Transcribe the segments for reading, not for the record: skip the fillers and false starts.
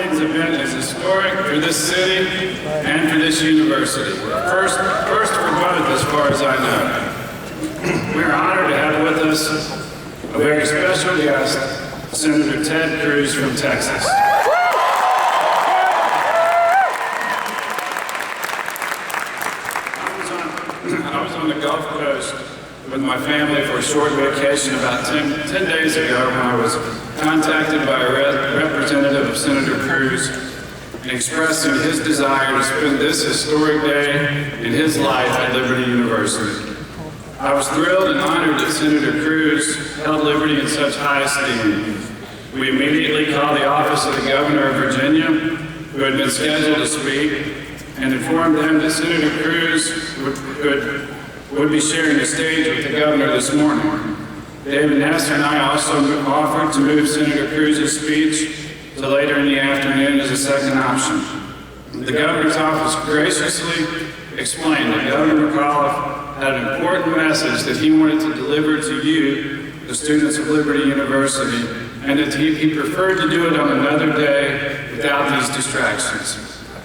morning's event is historic for this city and for this university. First for both, as far as I know. We are honored to have with us a very special guest, Senator Ted Cruz from Texas. I was on the Gulf Coast with my family for a short vacation about 10 days ago when I was contacted by a representative of Senator Cruz expressing his desire to spend this historic day in his life at Liberty University. I was thrilled and honored that Senator Cruz held Liberty in such high esteem. We immediately called the office of the Governor of Virginia, who had been scheduled to speak, and informed them that Senator Cruz would be sharing the stage with the Governor this morning. David Nestor and I also offered to move Senator Cruz's speech to later in the afternoon as a second option. The Governor's office graciously explained that Governor McAuliffe had an important message that he wanted to deliver to you, the students of Liberty University, and that he preferred to do it on another day without these distractions.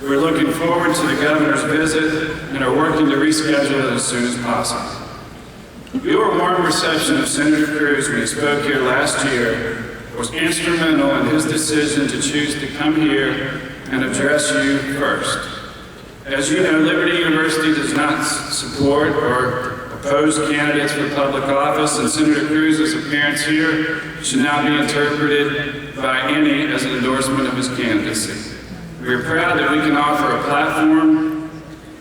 We're looking forward to the Governor's visit and are working to reschedule it as soon as possible. Your warm reception of Senator Cruz when he spoke here last year was instrumental in his decision to choose to come here and address you first. As you know, Liberty University does not support or oppose candidates for public office, and Senator Cruz's appearance here should not be interpreted by any as an endorsement of his candidacy. We are proud that we can offer a platform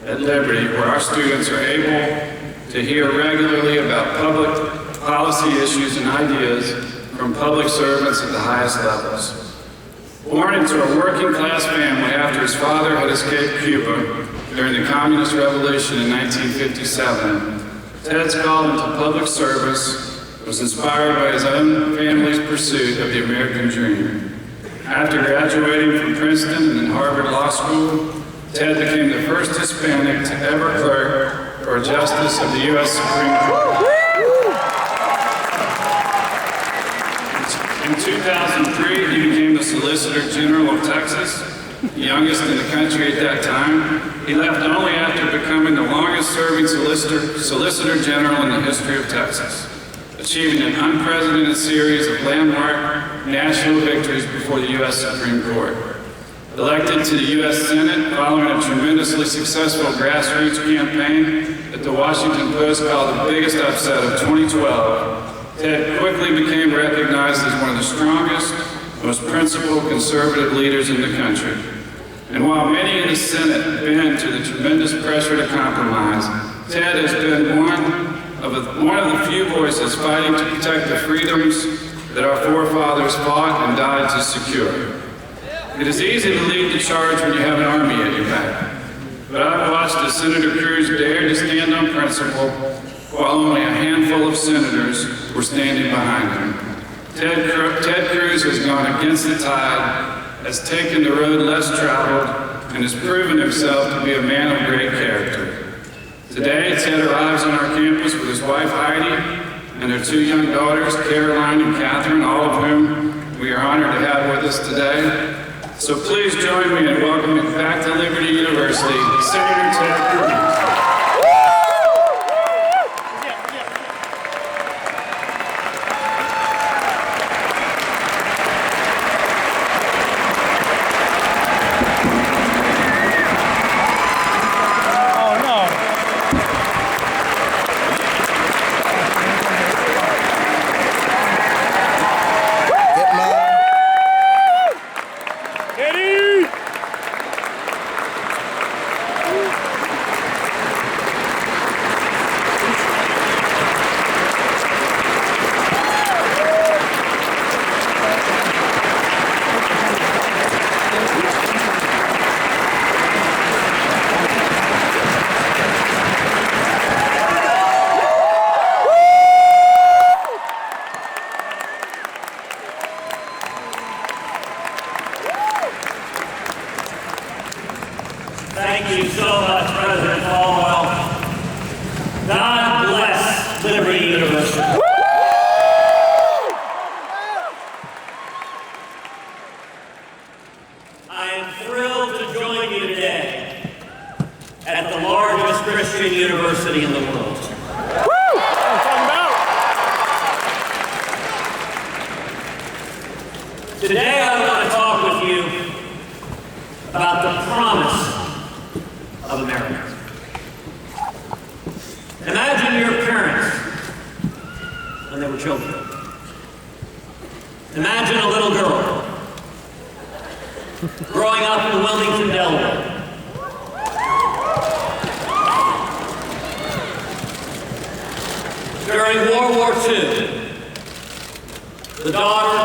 at Liberty where our students are able to hear regularly about public policy issues and ideas from public servants at the highest levels. Born into a working-class family after his father had escaped Cuba during the Communist Revolution in 1957, Ted's call into public service was inspired by his own family's pursuit of the American dream. After graduating from Princeton and then Harvard Law School, Ted became the first Hispanic to ever clerk for a justice of the U.S. Supreme Court. In 2003, he became the Solicitor General of Texas, the youngest in the country at that time. He left only after becoming the longest-serving Solicitor General in the history of Texas, achieving an unprecedented series of landmark national victories before the U.S. Supreme Court. Elected to the U.S. Senate following a tremendously successful grassroots campaign that the Washington Post called the biggest upset of 2012, Ted quickly became recognized as one of the strongest, most principled conservative leaders in the country. And while many in the Senate bend to the tremendous pressure to compromise, Ted has been one of the few voices fighting to protect the freedoms that our forefathers fought and died to secure. It is easy to lead the charge when you have an army at your back, but I've watched as Senator Cruz dared to stand on principle while only a handful of senators were standing behind him. Ted Cruz has gone against the tide, has taken the road less traveled, and has proven himself to be a man of great character. Today, Ted arrives on our campus with his wife Heidi and their two young daughters, Caroline and Catherine, all of whom we are honored to have with us today. So please join me in welcoming back to Liberty University, Senator Ted Cruz. of America. Imagine your parents when they were children. Imagine a little girl growing up in Wilmington, Delaware. During World War II, the daughter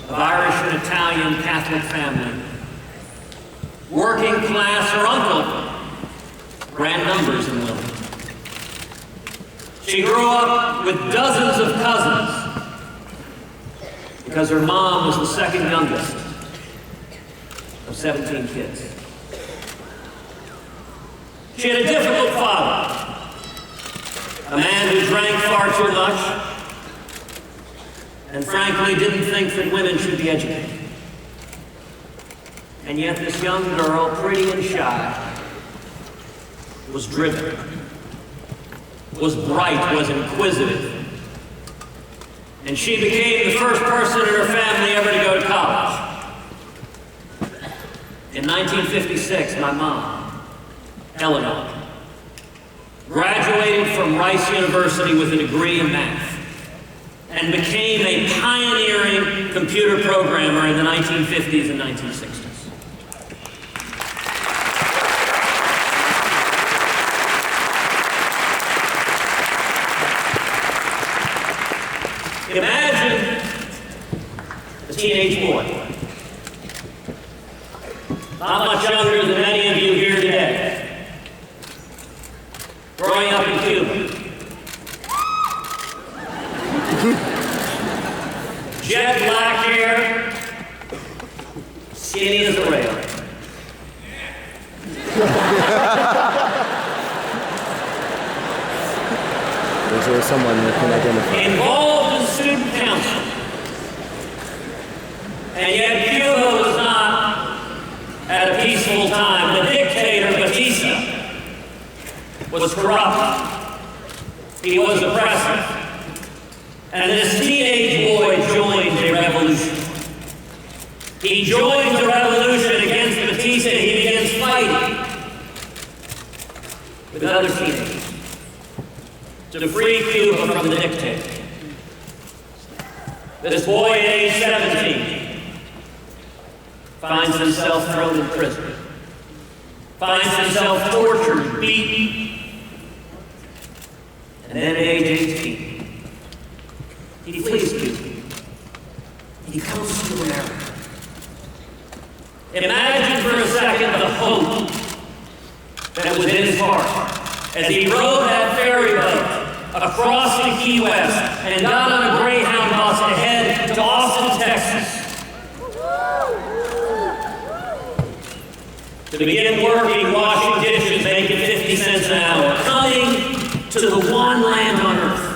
of Irish and Italian Catholic family, working class, her uncle ran numbers in Wilmington. She grew up with dozens of cousins because her mom was the second youngest of 17 kids. She had a difficult father, a man who drank far too much and frankly didn't think that women should be educated. And yet this young girl, pretty and shy, was driven, was bright, was inquisitive. And she became the first person in her family ever to go to college. In 1956, my mom, Eleanor, graduated from Rice University with a degree in math and became a pioneering computer programmer in the 1950s and 1960s. Imagine a teenage boy, not much younger than many of you here today, growing up in Cuba. Jet black hair, skinny as a rail. Is there someone that can identify? Involved in student council. And yet Cuba was not at a peaceful time. The dictator, Batista, was corrupt. He was oppressive. And this teenage boy joined a revolution. He joined the revolution against Batista. He begins fighting with other teenagers to free Cuba from the dictator. This boy at age 17 finds himself thrown in prison, finds himself tortured, beaten, and then at age 18, he flees Cuba. He comes to America. Imagine for a second the hope that was in his heart as he rode that ferry boat across to Key West and got on a Greyhound bus to head to Austin, Texas, to begin working, washing dishes, making 50 cents an hour, coming to the one land on earth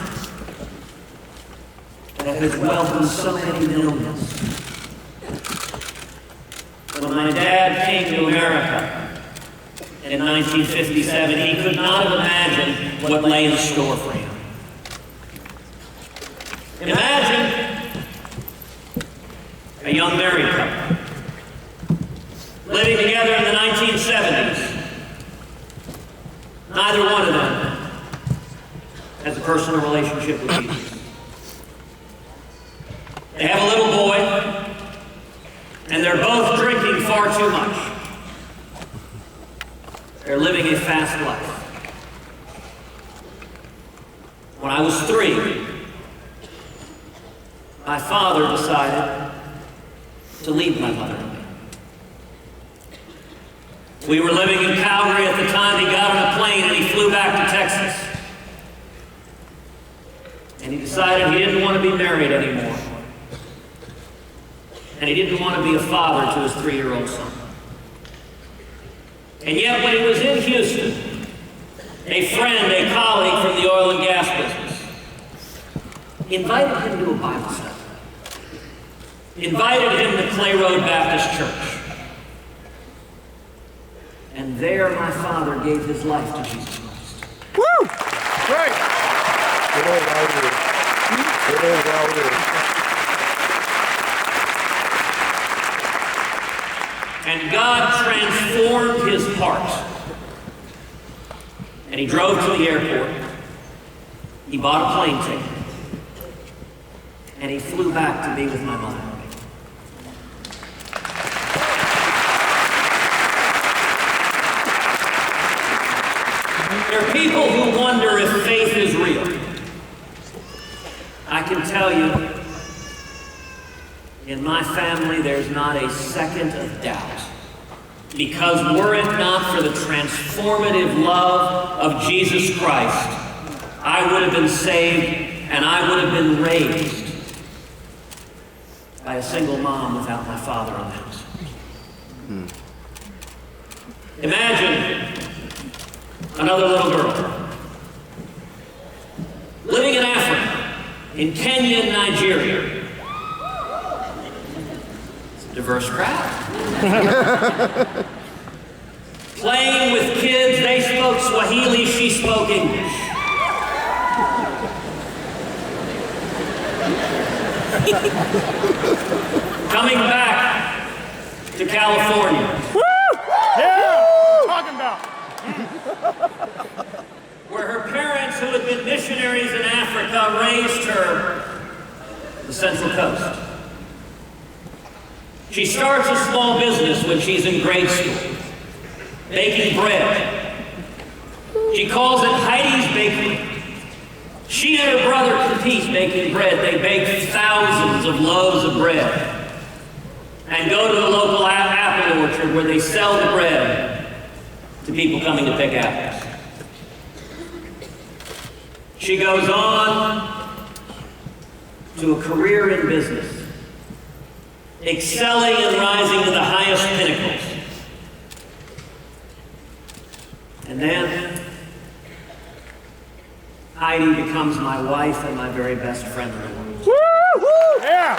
that has welcomed so many millions. When my dad came to America in 1957, he could not have imagined what lay in store for him. Imagine a young married couple living together in the 1970s. Neither one of them has a personal relationship with Jesus. They have a little boy, and they're both drinking far too much. They're living a fast life. When I was 3, my father decided to leave my mother and me. We were living in Calgary at the time. He got on a plane and he flew back to Texas. And he decided he didn't want to be married anymore. And he didn't want to be a father to his 3-year-old son. And yet when he was in Houston, a friend, a colleague from the oil and gas business, invited him to a Bible study. Invited him to Clay Road Baptist Church. And there my father gave his life to Jesus Christ. Woo! Great! Good old Raul. Good old Raul. And God transformed his heart. And he drove to the airport. He bought a plane ticket. And he flew back to be with my mother. There are people who wonder if faith is real. I can tell you, in my family, there's not a second of doubt. Because were it not for the transformative love of Jesus Christ, I would have been saved and I would have been raised by a single mom without my father in the house. Imagine another little girl living in Africa, in Kenya and Nigeria. It's a diverse crowd. Playing with kids, they spoke Swahili, she spoke English. Coming back to California. Woo! Yeah! Talking about. Where her parents, who had been missionaries in Africa, raised her on the Central Coast. She starts a small business when she's in grade school, baking bread. She calls it Heidi's Bakery. She and her brother compete baking bread. They bake thousands of loaves of bread and go to the local apple orchard where they sell the bread to people coming to pick apples. She goes on to a career in business, excelling and rising to the highest pinnacles. And then Heidi becomes my wife and my very best friend in the world. Woo! Yeah!